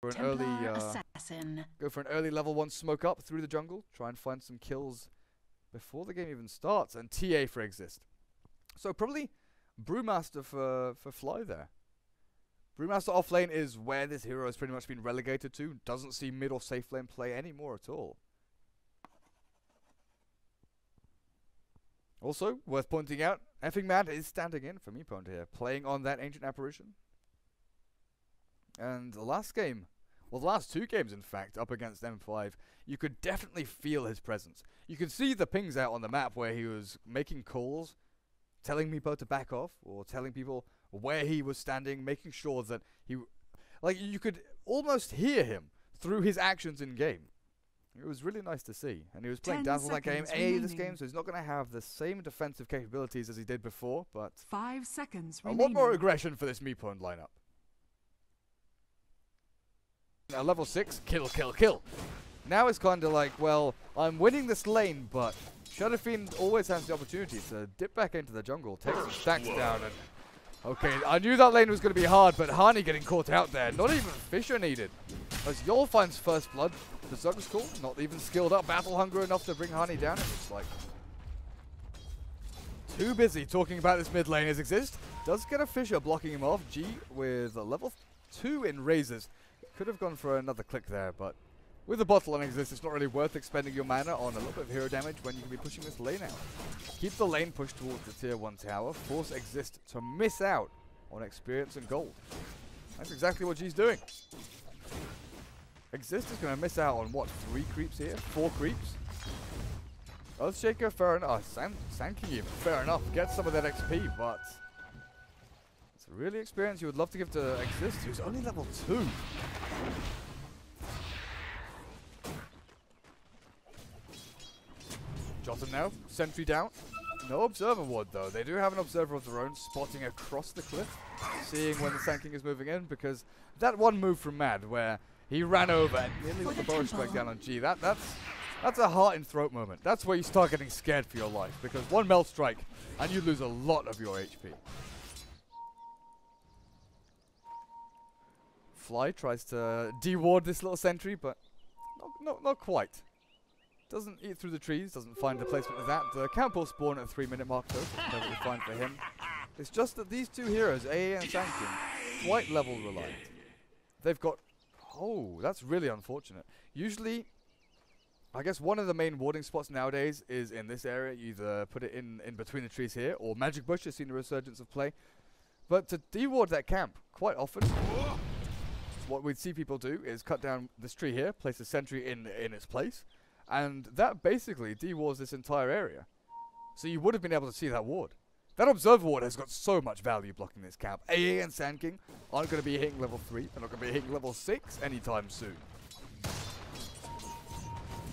For an go for an early level 1 smoke up through the jungle. Try and find some kills before the game even starts. And TA for Exist. So probably Brewmaster for Fly there. Brewmaster off lane is where this hero has pretty much been relegated to. Doesn't see mid or safe lane play anymore at all. Also, worth pointing out, effing Mad is standing in for MeePwn'd here, playing on that Ancient Apparition. And the last game, well, the last 2 games, in fact, up against M5, you could definitely feel his presence. You could see the pings out on the map where he was making calls, telling MeePwn'd to back off, or telling people where he was standing, making sure that he... Like, you could almost hear him through his actions in-game. It was really nice to see. And he was playing Dazzle that game, this game, so he's not going to have the same defensive capabilities as he did before, but... 5 seconds remaining. A lot more aggression for this MeePwn'd lineup. Now level 6, kill, kill, kill. Now it's kind of like, well, I'm winning this lane, but Shadow Fiend always has the opportunity to dip back into the jungle, take some stacks down, and... Okay, I knew that lane was going to be hard, but Hani getting caught out there. Not even Fisher needed. As Yol finds first blood, the Zug's cool, not even skilled up, battle hunger enough to bring Hani down. And it's like... Too busy talking about this mid lane as Exist. Does get a Fisher blocking him off. G with a level 2 in Razors. Could have gone for another click there, but with a bottle on Exist, it's not really worth expending your mana on a little bit of hero damage when you can be pushing this lane out. Keep the lane pushed towards the tier 1 tower, force Exist to miss out on experience and gold. That's exactly what G's doing. Exist is going to miss out on, what, 3 creeps here? 4 creeps? Earthshaker, fair enough. Sand King even, fair enough. Get some of that XP, but... It's a really experience you would love to give to Exist, who's only level 2. Jotham now, sentry down. No Observer Ward though. They do have an Observer of their own, spotting across the cliff, seeing when the Sand King is moving in, because that one move from Mad where he ran over and nearly got the Boris strike down on G, that's a heart and throat moment. That's where you start getting scared for your life, because one melt strike and you lose a lot of your HP. Fly tries to de-ward this little sentry, but not quite. Doesn't eat through the trees, doesn't find the placement of that. The camp will spawn at the 3-minute mark though, so perfectly fine for him. It's just that these 2 heroes, AA and Sand King, quite level reliant. They've got... Oh, that's really unfortunate. Usually, I guess one of the main warding spots nowadays is in this area. You either put it in between the trees here, or Magic Bush has seen a resurgence of play. But to de-ward that camp, quite often, what we'd see people do is cut down this tree here, place a sentry in its place, and that basically de-wards this entire area. So you would have been able to see that ward. That Observer Ward has got so much value blocking this camp. AA and Sand King aren't going to be hitting level 3. They're not going to be hitting level 6 anytime soon.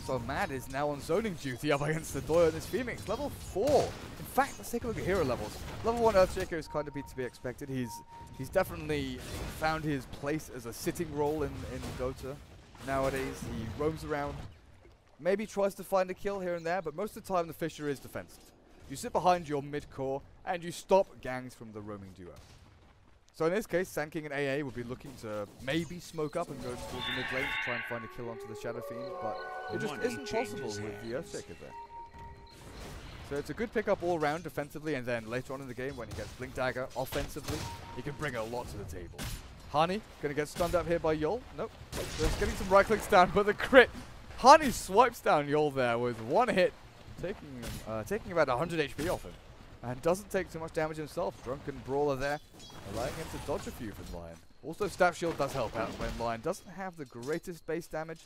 So Mad is now on zoning duty up against the Doyle and his Phoenix. Level 4. In fact, let's take a look at hero levels. Level 1 Earthshaker is kind of to be expected. He's definitely found his place as a sitting role in Dota nowadays. He roams around. Maybe tries to find a kill here and there, but most of the time the Fisher is defensive. You sit behind your mid-core, and you stop gangs from the roaming duo. So in this case, Sand King and AA will be looking to maybe smoke up and go towards the mid lane to try and find a kill onto the Shadow Fiend, but it just isn't possible with the Earthshaker there. So it's a good pickup all round defensively, and then later on in the game when he gets Blink Dagger offensively, he can bring a lot to the table. Hani going to get stunned up here by Yol. Nope. Just getting some right clicks down, but the crit. Hani swipes down Yol there with one hit, taking about 100 HP off him. And doesn't take too much damage himself. Drunken Brawler there, allowing him to dodge a few from Lion. Also, Staff Shield does help out when Lion doesn't have the greatest base damage.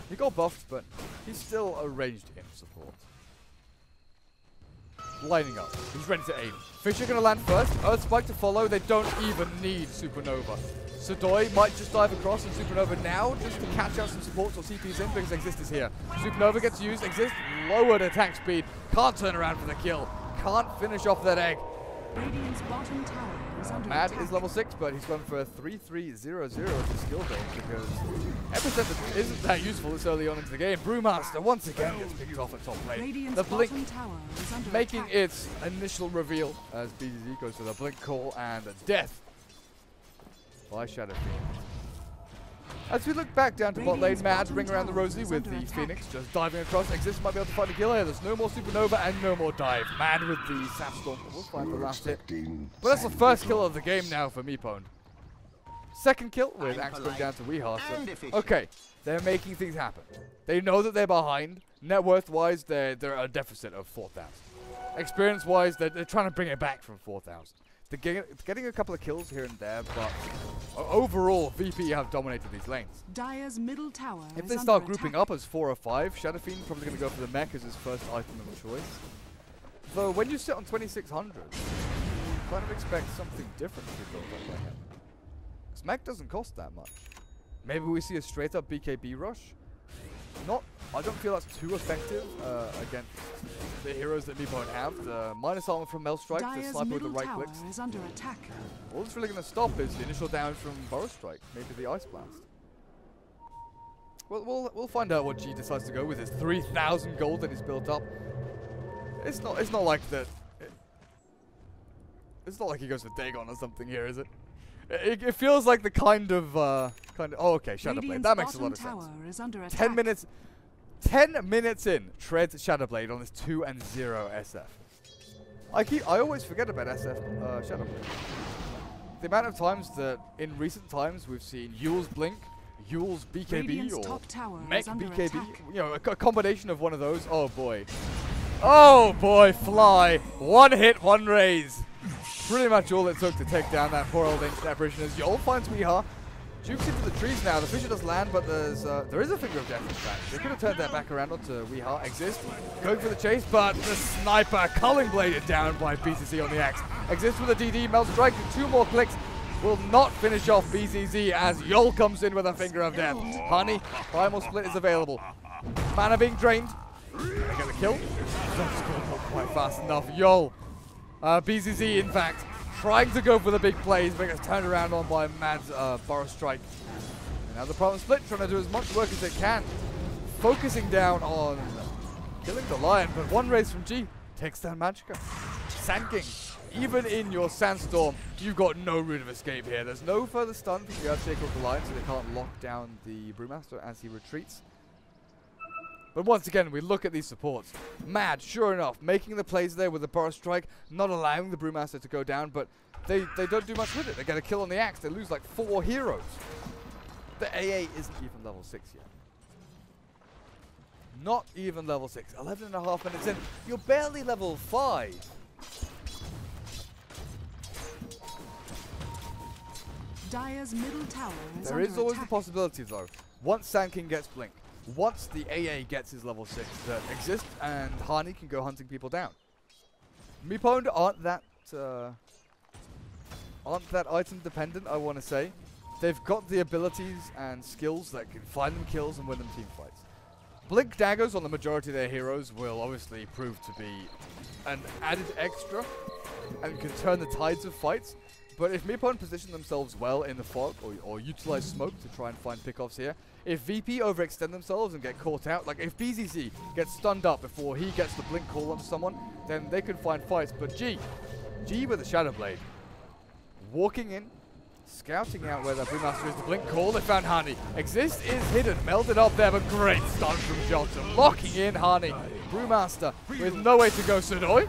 He got buffed, but he's still a ranged imp support. Lining up. He's ready to aim. Fisher going to land first. Earth Spike to follow. They don't even need Supernova. Sadoy might just dive across, and Supernova now just to catch out some supports or CPs in because Exist is here. Supernova gets used. Exist lowered attack speed. Can't turn around for the kill. Can't finish off that egg. Radiant's bottom tower is under Mad attack. is level 6, but he's gone for a 3-3-0-0 as the skill range because Epicenter isn't that useful this early on into the game. Brewmaster once again gets picked off at top lane. Radiant's The blink tower is under making attack. its initial reveal as BZZ goes for the blink call and death by Shadow Fiend. As we look back down to bot lane, Mad ring around the Rosie with the Phoenix just diving across. Exist might be able to find a kill here. There's no more Supernova and no more dive. Mad with the Sandstorm. We'll find the last hit. But that's the first kill of the game now for MeePwn'd. Second kill with Axe going down to Weeha. So, okay, they're making things happen. They know that they're behind. Net worth wise, they're at a deficit of 4,000. Experience wise, they're trying to bring it back from 4,000. They're getting a couple of kills here and there, but overall, VP have dominated these lanes. Dire's middle tower If they start grouping up as 4 or 5, Shadowfiend probably going to go for the mech as his first item of choice. Though when you sit on 2,600, you kind of expect something different to be built up like that. Because mech doesn't cost that much. Maybe we see a straight up BKB rush. I don't feel that's too effective against the heroes that MeePwn'd have. The minus armor from Maelstrike, the sniper with the right clicks. Is under attack. All that's really going to stop is the initial damage from Burrow Strike, maybe the Ice Blast. Well, we'll find out what G decides to go with his 3,000 gold that he's built up. It's not like that. It's not like he goes for Dagon or something here, is it? It feels like the kind of. Oh, okay, Shadowblade. That makes a lot of sense. Is under attack. 10 minutes in, treads Shadowblade on this 2-0 SF. I always forget about SF Shadowblade. The amount of times that in recent times we've seen Yule's Blink, Yule's BKB, or Mech BKB, you know, a combination of one of those. Oh boy. Oh boy, Fly. One hit, one raise. Pretty much all it took to take down that poor old ancient apparition as Yol finds Weeha. Jukes into the trees now. The Fisher does land, but there is a Finger of Death in fact. They could have turned that back around onto Weeha. Exist going for the chase, but the sniper culling bladed down by BCC on the axe. Exist with a DD, Melt Strike, 2 more clicks. Will not finish off BCC as Yol comes in with a Finger of Death. Honey, Primal Split is available. Mana being drained. They get the kill. That's not quite fast enough. Yol. BCC, in fact, trying to go for the big plays, but gets turned around on by Mad's Burrow Strike. And now the Primal Split trying to do as much work as it can. Focusing down on killing the Lion, but one raise from G takes down Magicka. Sand King, even in your Sandstorm, you've got no route of escape here. There's no further stun from the Earthshaker of the Lion, so they can't lock down the Brewmaster as he retreats. But once again, we look at these supports. Mad, sure enough, making the plays there with the Burrow Strike, not allowing the Brewmaster to go down, but they don't do much with it. They get a kill on the axe. They lose like 4 heroes. The AA isn't even level 6 yet. Not even level 6. 11.5 minutes in. You're barely level 5. Dire's middle tower is There is always the possibility, though, once Sand King gets Blink, once the AA gets his level 6, that Exist and Hani can go hunting people down. MeePwn'd aren't that item dependent, I want to say. They've got the abilities and skills that can find them kills and win them team fights. Blink daggers on the majority of their heroes will obviously prove to be an added extra and can turn the tides of fights. But if MeePwn'd position themselves well in the fog or utilize smoke to try and find pickoffs here, if VP overextend themselves and get caught out, like if BZZ gets stunned up before he gets the blink call onto someone, then they can find fights. But G with the Shadowblade, walking in, scouting out where that Brewmaster is, the blink call, they found Hani. Exist is hidden, melded up there, but great stun from Johnson, locking in Hani. Brewmaster with no way to go, Sudoy.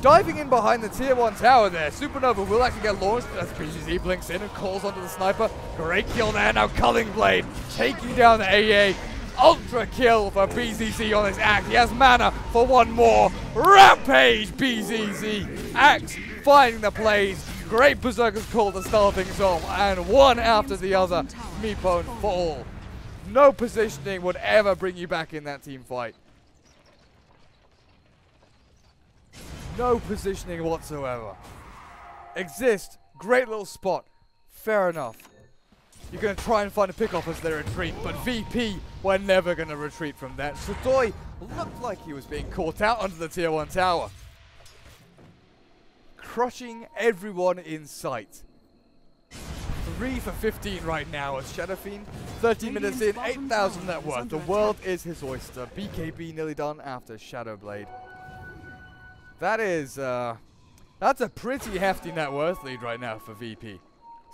Diving in behind the tier 1 tower there. Supernova will actually get launched as BCZ blinks in and calls onto the sniper. Great kill there. Now Culling Blade taking down the AA. Ultra kill for BCZ on his axe. He has mana for one more. Rampage BCZ. Axe finding the plays. Great Berserker's call to start things off. And one after the other, MeePwn'd fall. No positioning would ever bring you back in that team fight. No positioning whatsoever. Exist, great little spot. Fair enough. You're going to try and find a pickoff as they retreat, but VP were never going to retreat from that. Sudoy looked like he was being caught out under the tier 1 tower. Crushing everyone in sight. 3 for 15 right now as Shadowfiend. 13 minutes in, 8,000 net worth. The world is his oyster. BKB nearly done after Shadowblade. That is, that's a pretty hefty net worth lead right now for VP.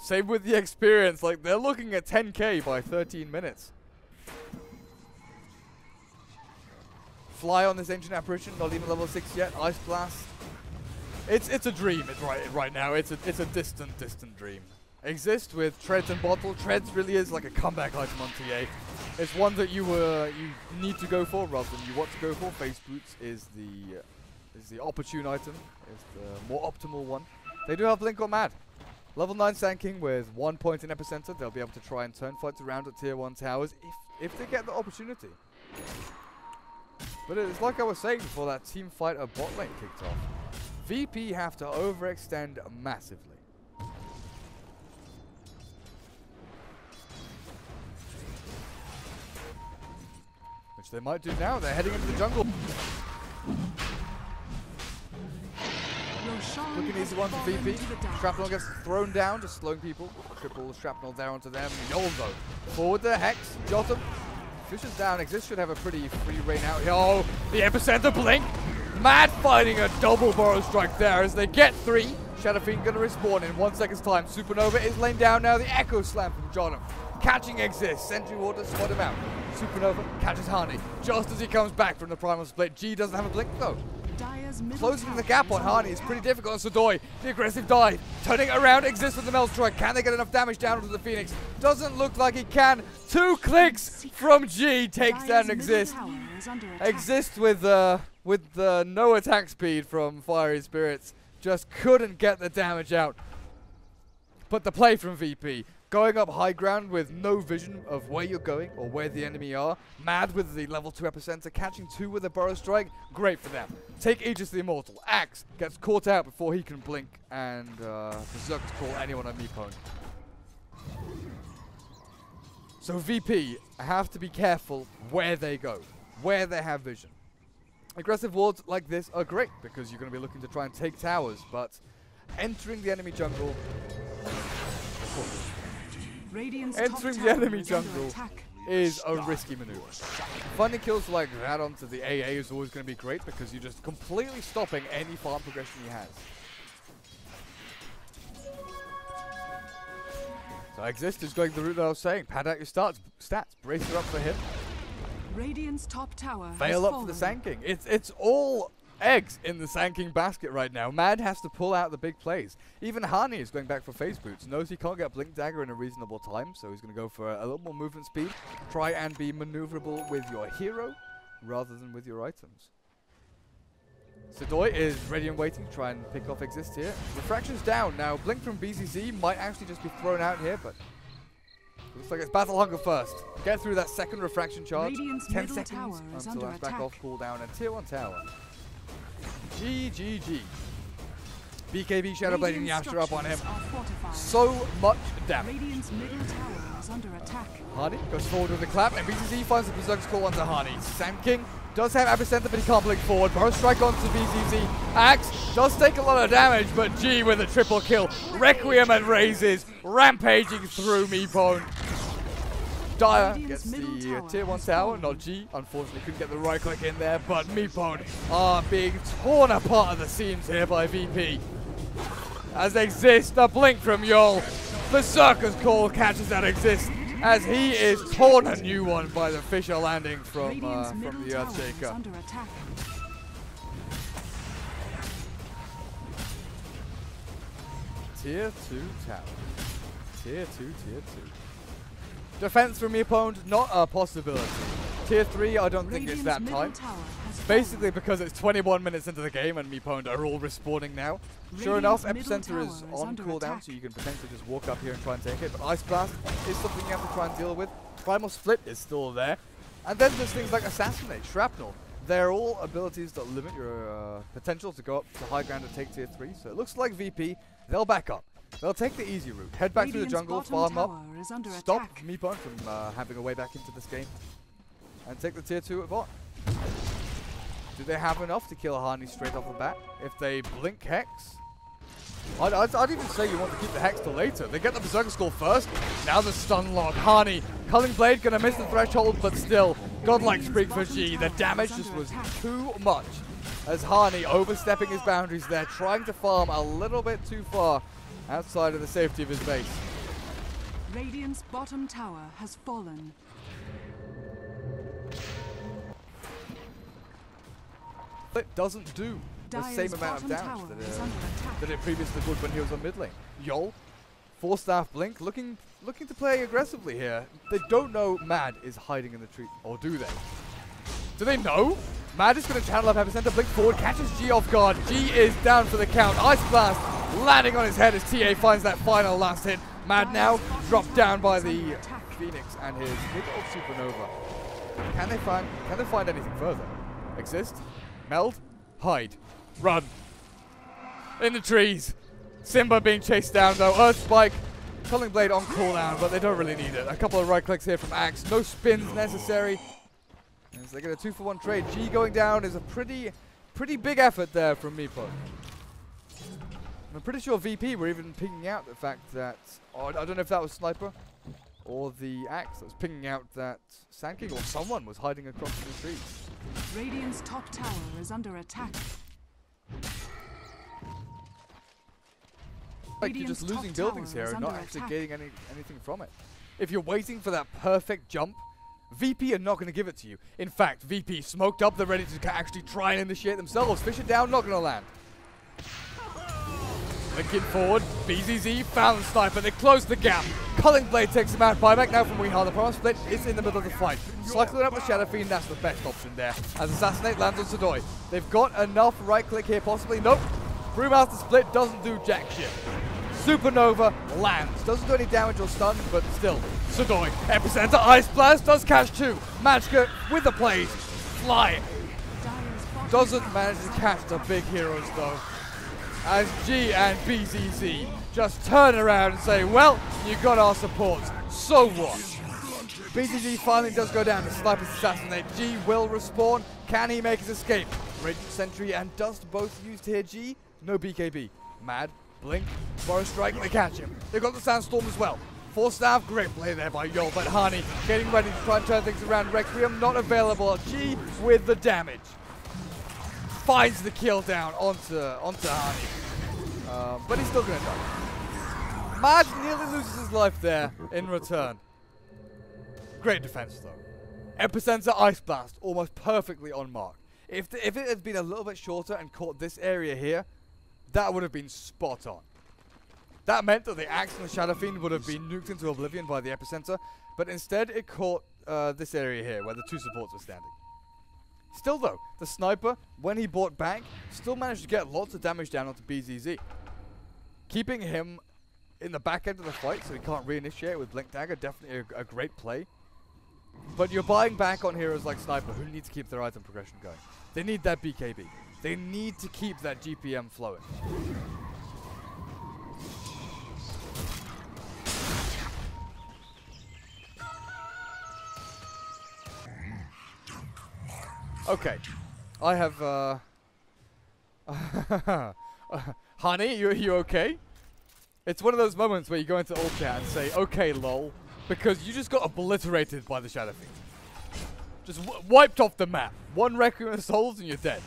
Same with the experience. Like, they're looking at 10k by 13 minutes. Fly on this ancient apparition, not even level 6 yet. Ice blast. It's a dream. It's right now. It's a distant dream. Exist with treads and bottle. Treads really is like a comeback item on TA. It's one that you need to go for rather than you want to go for. Face boots is the opportune item. It's the more optimal one. They do have Blink or Mad. Level 9 Sand King with 1 point in epicenter. They'll be able to try and turn fights around at tier 1 towers if they get the opportunity. But it's like I was saying before that team fight at bot lane kicked off. VP have to overextend massively. Which they might do now. They're heading into the jungle. Looking easy one for VP. Shrapnel gets thrown down, just slowing people. Triple shrapnel down onto them. Yol though. Forward the Hex. Jotum. Fishes down. Exist should have a pretty free reign out here. Oh, the epicenter blink. Mad finding a double burrow strike there as they get 3. Shadow Fiend gonna respawn in 1 second's time. Supernova is laying down now. The Echo Slam from Jotum. Catching Exist. Sentry Ward to spot him out. Supernova catches Hani just as he comes back from the primal split. G doesn't have a blink though. Closing the gap on Hani is pretty difficult. Sodoi, the aggressive dive, turning it around. Exists with the Melt Strike. Can they get enough damage down onto the Phoenix? Doesn't look like he can. 2 clicks from G takes down Exist. Exist with the no attack speed from Fiery Spirits just couldn't get the damage out. But the play from VP. Going up high ground with no vision of where you're going or where the enemy are. Mad with the level 2 epicenter, catching 2 with a burrow strike. Great for them. Take Aegis the Immortal. Axe gets caught out before he can blink and Berserk's call anyone on MeePwn'd. So VP have to be careful where they go, where they have vision. Aggressive wards like this are great because you're going to be looking to try and take towers, but entering the enemy jungle... Entering the enemy jungle is a risky maneuver. Finding kills like that onto the AA is always going to be great because you're just completely stopping any farm progression he has. So Exist is going the route that I was saying. Pad out your stats. Brace her up for him. Radiant's top tower Fail up for the Sand King. It's all eggs in the Sand King basket right now. Mad has to pull out the big plays. Even Hani is going back for phase boots. Knows he can't get Blink Dagger in a reasonable time, so he's going to go for a little more movement speed. Try and be maneuverable with your hero rather than with your items. Sodoi is ready and waiting to try and pick off Exist here. Refraction's down. Now, Blink from BZZ might actually just be thrown out here, but looks like it's Battle Hunger first. Get through that second refraction charge. Radiant's 10 middle seconds tower is until under that's back attack. off cooldown and tier 1 tower. GGG. BKB Shadow Blading Yasha up on him. So much damage. Radiant's middle tower is under attack. Hani goes forward with the clap, and BZZ finds the Berserk's call onto Hani. Sand King does have epicenter, but he can't blink forward. Burrow strike onto BZZ. Axe does take a lot of damage, but G with a triple kill. Requiem and raises, rampaging through MeePwn'd. Dire gets the tier 1 tower, not G. Unfortunately, couldn't get the right click in there, but MeePwn'd are being torn apart at the seams here by VP. As Exist, a blink from Yol. Berserker's call catches that Exist as he is torn a new one by the Fisher landing from the Earthshaker. Tier 2 tower. Tier 2, tier 2. Defense from MeePwn'd, not a possibility. Tier 3, I don't think it's that time. Basically because it's 21 minutes into the game and MeePwn'd are all respawning now. Sure enough, epicenter is on cooldown, so you can potentially just walk up here and try and take it. But Ice Blast is something you have to try and deal with. Primal Split is still there. And then there's things like Assassinate, Shrapnel. They're all abilities that limit your potential to go up to high ground and take tier 3. So it looks like VP, they'll back up. They'll take the easy route, head back to the jungle, farm up, stop MeePwn'd from having a way back into this game, and take the tier 2 at bot. Do they have enough to kill Hani straight off the bat? If they blink Hex? I'd even say you want to keep the Hex till later. They get the Berserker Skull first, now the stun lock. Hani, Culling Blade gonna miss the threshold, but still, godlike streak for G. The damage just was too much. As Hani overstepping his boundaries there, trying to farm a little bit too far. outside of the safety of his base. Radiant's bottom tower has fallen. It doesn't do the same amount of damage that it previously would when he was on mid lane. Yol, 4-staff blink, looking to play aggressively here. They don't know Mad is hiding in the tree, or do they? Do they know? Mad is going to channel up Epicenter, blink forward, catches G off guard. G is down for the count. Ice Blast landing on his head as TA finds that final last hit. Mad now dropped down by the Phoenix and his mid-ult Supernova. Can they find anything further? Exist? Meld? Hide. Run. In the trees. Simba being chased down though. Earth Spike. Culling Blade on cooldown, but they don't really need it. A couple of right clicks here from Axe. No spins necessary. As they get a 2-for-1 trade. G going down is a pretty big effort there from MeePwn'd. I'm pretty sure VP were even picking out the fact that, I don't know if that was Sniper or the Axe that was picking out that Sand King or someone was hiding across the trees. Radiant's top tower is under attack. Like you're just losing buildings here and not actually getting anything from it. If you're waiting for that perfect jump, VP are not going to give it to you. In fact, VP smoked up, they're ready to actually try and initiate themselves. Fish it down, not going to land. Linking forward, BZZ found the Sniper, they close the gap. Culling Blade takes him out, buyback now from Weehar. The Promise Split is in the middle of the fight. Cycling up with Shadow Fiend, that's the best option there. As Assassinate lands on Sudoi. They've got enough right click here possibly. Nope. Brewmaster Split doesn't do jack shit. Supernova lands. Doesn't do any damage or stun, but still. Sudoi, Epicenter, Ice Blast, does catch 2. Magicka with the plays, flying. Doesn't manage to catch the big heroes though. As G and BZZ just turn around and say, well, you got our support, so what? BZZ finally does go down to Sniper's Assassinate. G will respawn. Can he make his escape? Radiant Sentry and Dust both used here. G, no BKB. Mad, Blink, Forest Strike, they catch him. They've got the Sandstorm as well. 4-staff, great play there by Yol, but Hani getting ready to try and turn things around. Requiem not available. G with the damage. Finds the kill down onto Hani. But he's still going to die. Mad nearly loses his life there in return. Great defense though. Epicenter Ice Blast, almost perfectly on mark. If it had been a little bit shorter and caught this area here, that would have been spot on. That meant that the Axe and the Shadow Fiend would have been nuked into oblivion by the Epicenter, but instead it caught this area here where the 2 supports were standing. Still though, the Sniper, when he bought back, still managed to get lots of damage down onto BZZ. Keeping him in the back end of the fight so he can't reinitiate with Blink Dagger, definitely a great play. But you're buying back on heroes like Sniper who need to keep their item progression going. They need that BKB. They need to keep that GPM flowing. Okay, I have, Honey, you okay? It's one of those moments where you go into ult chat and say, okay, lol, because you just got obliterated by the Shadow Fiend. Just wiped off the map. 1 Requiem Souls and you're dead.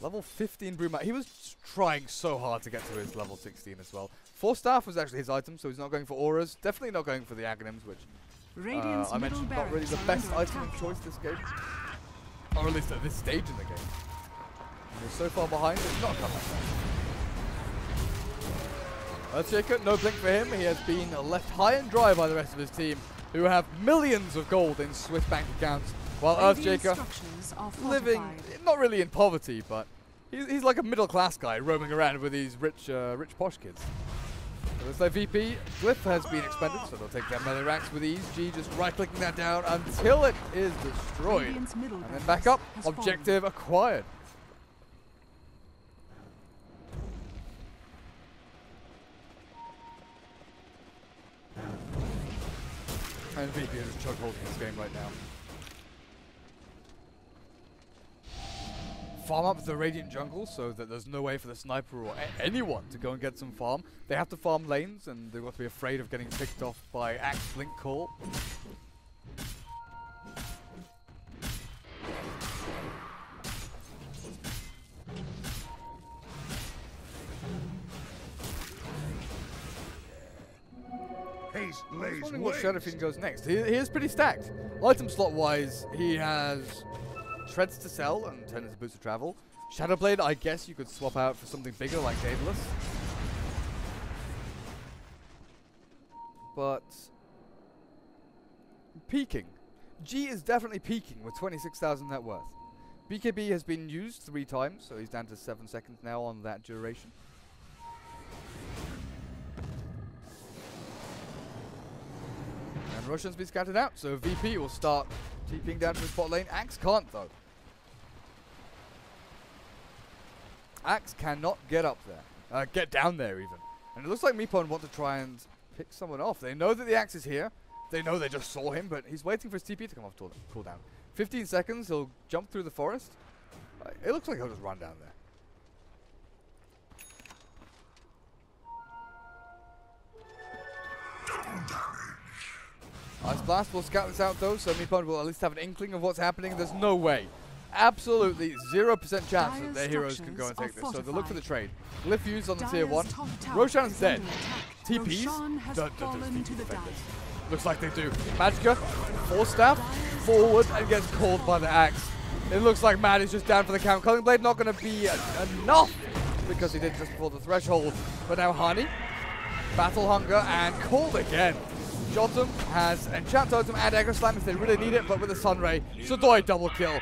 Level 15 Brewmaster. He was trying so hard to get to his level 16 as well. 4-staff was actually his item, so he's not going for auras. Definitely not going for the Aghanims, which I mentioned not really the best item of choice this game. Or at least at this stage in the game. We're so far behind, it's not coming back. Earthshaker, no blink for him. He has been left high and dry by the rest of his team, who have millions of gold in Swiss bank accounts, while Earthshaker living, not really in poverty, but he's like a middle-class guy roaming around with these rich posh kids. So looks like VP Glyph has been expended, so they'll take their melee racks with ease. G just right-clicking that down until it is destroyed. And then back up, objective acquired. And VP is just chokeholding this game right now. Farm up the Radiant jungle so that there's no way for the Sniper or anyone to go and get some farm. They have to farm lanes and they've got to be afraid of getting picked off by Axe Blink Call. I was wondering what Shadow Fiend goes next. He is pretty stacked. Item slot wise, he has Shreds to sell and 10 as a boost to travel. Shadowblade, I guess you could swap out for something bigger like Daedalus. But peaking. G is definitely peaking with 26,000 net worth. BKB has been used 3 times, so he's down to 7 seconds now on that duration. And Roshan's been scattered out, so VP will start TPing down to the spot lane. Axe can't though. Axe cannot get up there. Get down there even. And it looks like MeePwn'd want to try and pick someone off. They know that the Axe is here. They know they just saw him, but he's waiting for his TP to come off cooldown. 15 seconds, he'll jump through the forest. It looks like he'll just run down there. Ice Blast will scout this out though, so MeePwn'd will at least have an inkling of what's happening. There's no way, absolutely 0% chance that their heroes can go and take this. So they'll look for the trade. Glyph used on the tier 1. Roshan's dead. TPs? Does TP defend this? Looks like they do. Magicka, Force Staff, forward and gets called by the Axe. It looks like Mad is just down for the count. Culling Blade not going to be enough because he did just before the threshold. But now Hani, Battle Hunger, and called again. Jotum has Enchant Totem and Echo Slam if they really need it, but with the Sunray, Sudoi double kill.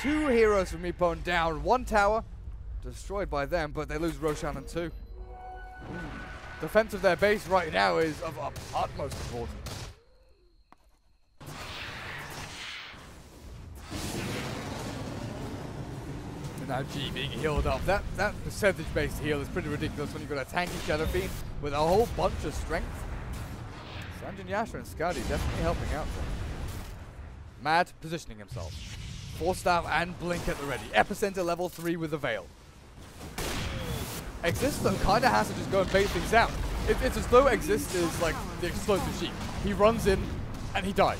2 heroes from MeePwn'd down. 1 tower destroyed by them, but they lose Roshan and 2. Defense of their base right now is of utmost importance. And now G being healed up. That percentage-based heal is pretty ridiculous when you've got a tanky Shadow Fiend with a whole bunch of strength. Sanjin Yasha and Scouty definitely helping out there. Mad positioning himself. Force Staff and Blink at the ready. Epicenter level 3 with the Veil. Exist though kind of has to just go and bait things out. It's as though Exist is like the explosive sheep. He runs in and he dies.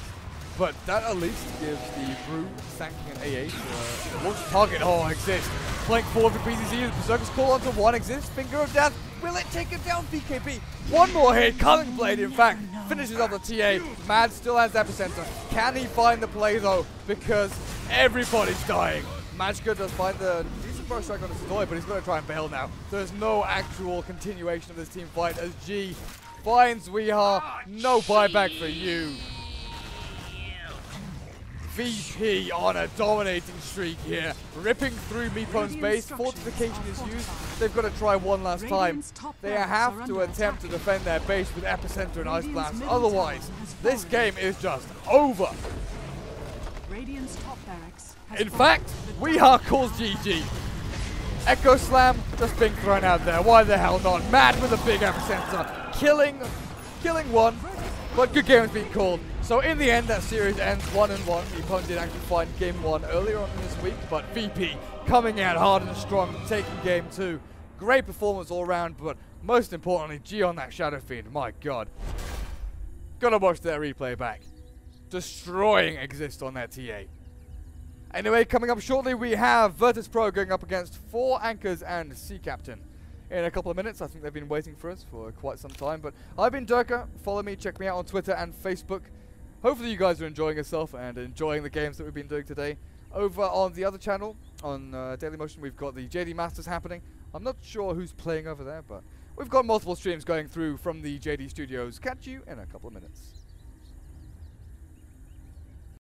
But that at least gives the Brew Sanking and AA to launch target. Oh, Exist. Flank forward for PCC. Berserker's call onto 1. Exist. Finger of Death. Will it take him down? BKB. 1 more hit. Culling Blade, in fact, finishes off the TA. Mad still has Epicenter. Can he find the play though? Because everybody's dying. Magicka does find the decent burst strike on his toy, but he's going to try and bail now. There's no actual continuation of this team fight as G finds Weeha. No buyback for you. VP on a dominating streak here, ripping through MeePwn'd's base. Fortification is used. They've got to try one last time. They have to attempt to defend their base with Epicenter and Ice Blast. Otherwise, this game is just over. In fact, Weeha calls GG. Echo Slam just being thrown out there. Why the hell not? Mad with a big Epicenter. Killing 1, but good game has been called. So in the end, that series ends 1-1. MeePwn'd did actually find game 1 earlier on in this week, but VP coming out hard and strong, taking game 2. Great performance all around, but most importantly, G on that Shadow Fiend. My God. Gotta watch that replay back. Destroying Exist on that TA. Anyway, coming up shortly, we have Virtus.Pro going up against 4 Anchors and Sea Captain. In a couple of minutes, I think they've been waiting for us for quite some time, but I've been Durka. Follow me, check me out on Twitter and Facebook. Hopefully you guys are enjoying yourself and enjoying the games that we've been doing today. Over on the other channel, on Daily Motion, we've got the JD Masters happening. I'm not sure who's playing over there, but we've got multiple streams going through from the JD Studios. Catch you in a couple of minutes.